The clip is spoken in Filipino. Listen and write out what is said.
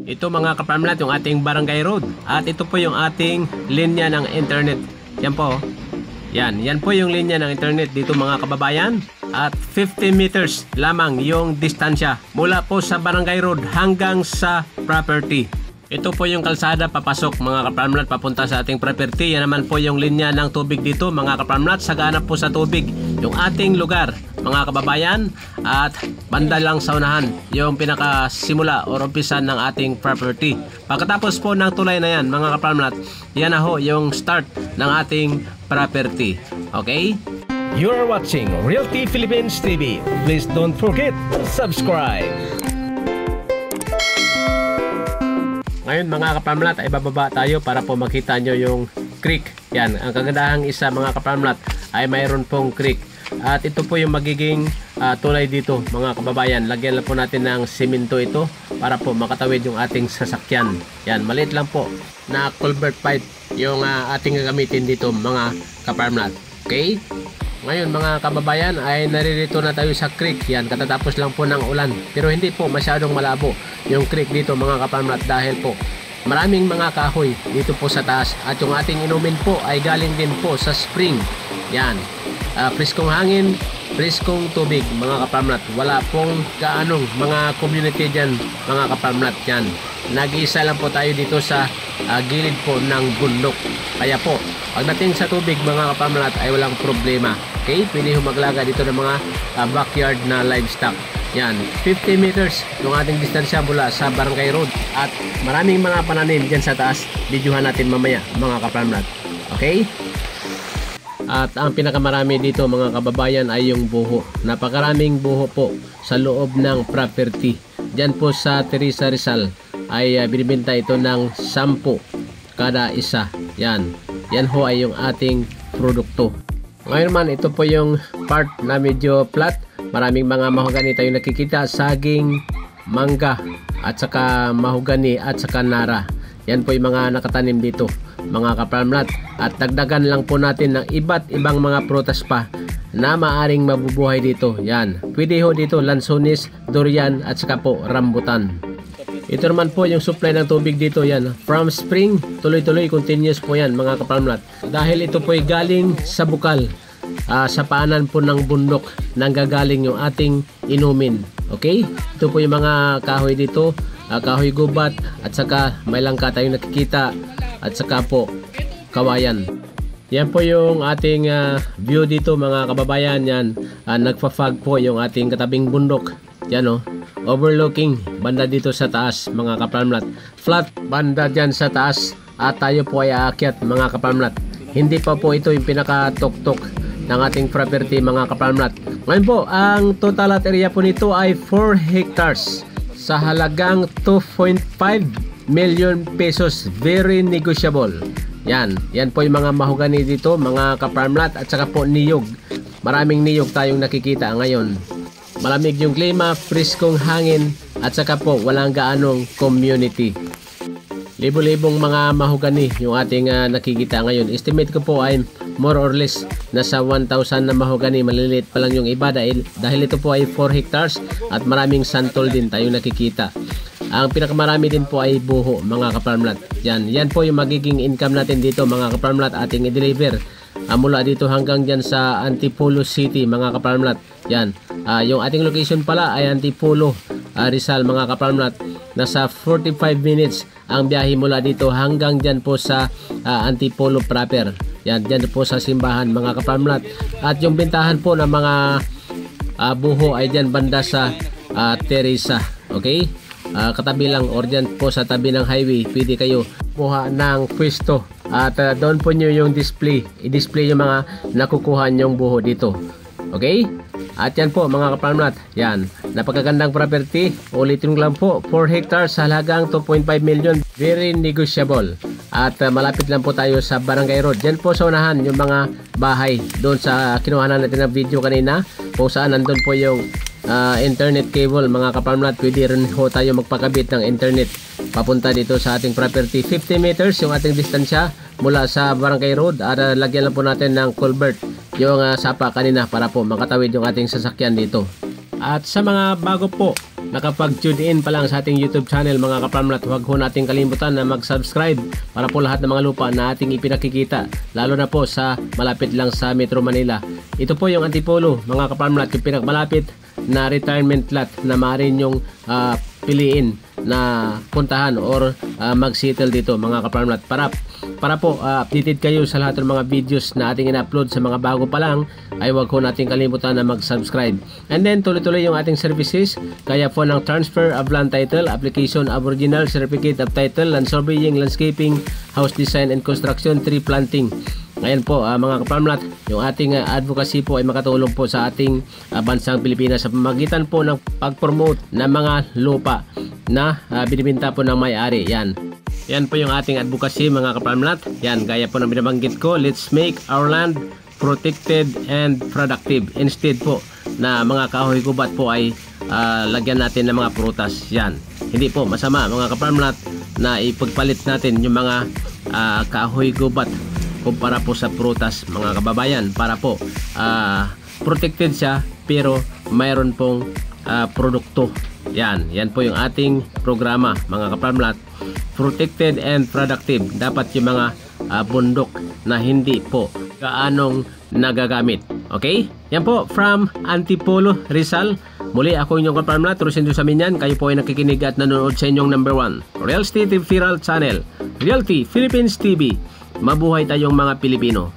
Ito mga kaparmlat, yung ating barangay road. At ito po yung ating linya ng internet. Yan po. Yan po yung linya ng internet dito mga kababayan. At 50 meters lamang yung distansya mula po sa barangay road hanggang sa property. Ito po yung kalsada papasok mga kaparmlat papunta sa ating property. Yan naman po yung linya ng tubig dito mga kaparmlat. Sagana po sa tubig yung ating lugar mga kababayan. At banda lang sa unahan yung pinakasimula o umpisan ng ating property. Pagkatapos po ng tulay na yan mga kaparmlat, yan na ho yung start ng ating property. Okay? You are watching Realty Philippines TV. Please don't forget to subscribe. Ngayon mga kaparmlat ay bababa tayo para po makita nyo yung creek. Yan, ang kagandahang isa mga kaparmlat ay mayroon pong creek. At ito po yung magiging tulay dito mga kababayan. Lagyan lang po natin ng simento ito para po makatawid yung ating sasakyan. Yan, maliit lang po na culvert pipe yung ating gagamitin dito mga kaparmlat. Okay? Ngayon mga kababayan ay naririto na tayo sa creek. Yan, katatapos lang po ng ulan. Pero hindi po masyadong malabo yung creek dito mga kaparmlat dahil po maraming mga kahoy dito po sa taas. At yung ating inumin po ay galing din po sa spring. Yan, preskong hangin, preskong tubig mga kaparmlat. Wala pong kaanong mga community dyan mga kaparmlat. Yan, nag-iisa lang po tayo dito sa gilid po ng bundok. Kaya po pagdating sa tubig mga kaparmlat ay walang problema. Okay, pwede maglaga dito ng mga backyard na livestock. Yan, 50 meters yung ating distansya mula sa barangay road. At maraming mga pananim dyan sa taas. Videohan natin mamaya mga kaparmlat. Okay? At ang pinakamarami dito mga kababayan ay yung buho. Napakaraming buho po sa loob ng property. Dyan po sa Teresa Rizal ay binibenta ito ng 10 kada isa. Yan, yan ho ay yung ating produkto. Ngayon man, ito po yung part na medyo flat. Maraming mga mahogani tayo nakikita. Saging, mangga, at saka mahogani, at saka nara. Yan po yung mga nakatanim dito mga kaparmlat. At dagdagan lang po natin ng iba't ibang mga prutas pa na maaring mabubuhay dito. Yan, pwede ho dito lansones, durian, at saka po rambutan. Ito naman po yung supply ng tubig dito. Yan, from spring, tuloy-tuloy, continuous po yan mga kaparmlat. Dahil ito po ay galing sa bukal, sa paanan po ng bundok nanggagaling yung ating inumin. Okay? Ito po yung mga kahoy dito, kahoy gubat, at saka may langka tayong nakikita, at saka po kawayan. Yan po yung ating view dito mga kababayan. Yan, nagpa-fog po yung ating katabing bundok. Yan o, overlooking banda dito sa taas mga kaparmlat. Flat banda dyan sa taas at tayo po ay aakyat mga kaparmlat. Hindi pa po ito yung pinaka-tok-tok ng ating property mga kaparmlat. Ngayon po, ang total lot area po nito ay 4 hectares sa halagang 2.5 million pesos. Very negotiable. Yan, yan po yung mga mahogani dito mga kaparmlat, at saka po niyog. Maraming niyog tayong nakikita ngayon. Malamig yung klima, preskong hangin, at saka po walang gaanong community. Libo-libong mga mahogani yung ating nakikita ngayon. Estimate ko po ay more or less nasa 1,000 na mahogani. Maliliit pa lang yung iba dahil ito po ay 4 hectares at maraming santol din tayong nakikita. Ang pinakamarami din po ay buho mga kaparmlat. Yan po yung magiging income natin dito mga kaparmlat, ating i-deliver mula dito hanggang dyan sa Antipolo City mga kaparmlat. Yan, yung ating location pala ay Antipolo, Rizal mga kaparmlat. Nasa 45 minutes ang biyahe mula dito hanggang dyan po sa Antipolo proper. Yan, dyan po sa simbahan mga kaparmlat. At yung bintahan po ng mga buho ay dyan banda sa Teresa. Okay? Katabi lang or dyan po sa tabi ng highway, pwede kayo kuha ng pwesto at doon po nyo yung display, i-display yung mga nakukuha nyong buho dito. Okay? At yan po mga kaparmlat, yan, napakagandang property. Ulitin lang po, 4 hectares sa halagang 2.5 million. Very negotiable. At malapit lang po tayo sa barangay road. Diyan po sa unahan yung mga bahay doon sa kinuhanan natin ng video kanina, kung saan nandun po yung internet cable mga kaparmlat. Pwede rin ho tayo magpakabit ng internet papunta dito sa ating property. 50 meters yung ating distansya mula sa barangay road. At lagyan lang po natin ng culvert yung sapa kanina para po makatawid yung ating sasakyan dito. At sa mga bago po nakapag-tune in pa lang sa ating YouTube channel mga kaparmlat, huwag ho nating kalimutan na mag-subscribe para po lahat ng mga lupa na ating ipinakikita, lalo na po sa malapit lang sa Metro Manila. Ito po yung Antipolo mga kaparmlat, yung pinakamalapit na retirement lot na maaari nyong piliin na puntahan or mag-settle dito mga kaparmlat, para po updated kayo sa lahat ng mga videos na ating in-upload. Sa mga bago pa lang ay huwag ko nating kalimutan na mag-subscribe. And then tuloy-tuloy yung ating services, kaya po ng transfer of land title, application of original certificate of title, land surveying, landscaping, house design and construction, tree planting. Ngayon po mga kaparmlat, yung ating advocacy po ay makatulong po sa ating bansang Pilipinas sa pamagitan po ng pag-promote ng mga lupa na binibenta po ng may-ari. Yan po yung ating advocacy mga kaparmlat. Yan, gaya po ng binabanggit ko, let's make our land protected and productive. Instead po na mga kahoy gubat po ay lagyan natin ng mga prutas. Yan, hindi po masama mga kaparmlat na ipagpalit natin yung mga kahoy gubat kumpara po sa prutas mga kababayan, para po protected siya pero mayroon pong produkto. Yan po yung ating programa mga kaparmlat, protected and productive. Dapat yung mga bundok na hindi po gaanong nagagamit. Okay? Yan po from Antipolo, Rizal. Muli ako inyong kaparmlat, Rosendo Saminyan. Kayo po ay nakikinig at nanonood sa inyong number 1 Realty Viral Channel, Realty Philippines TV. Mabuhay tayong mga Pilipino.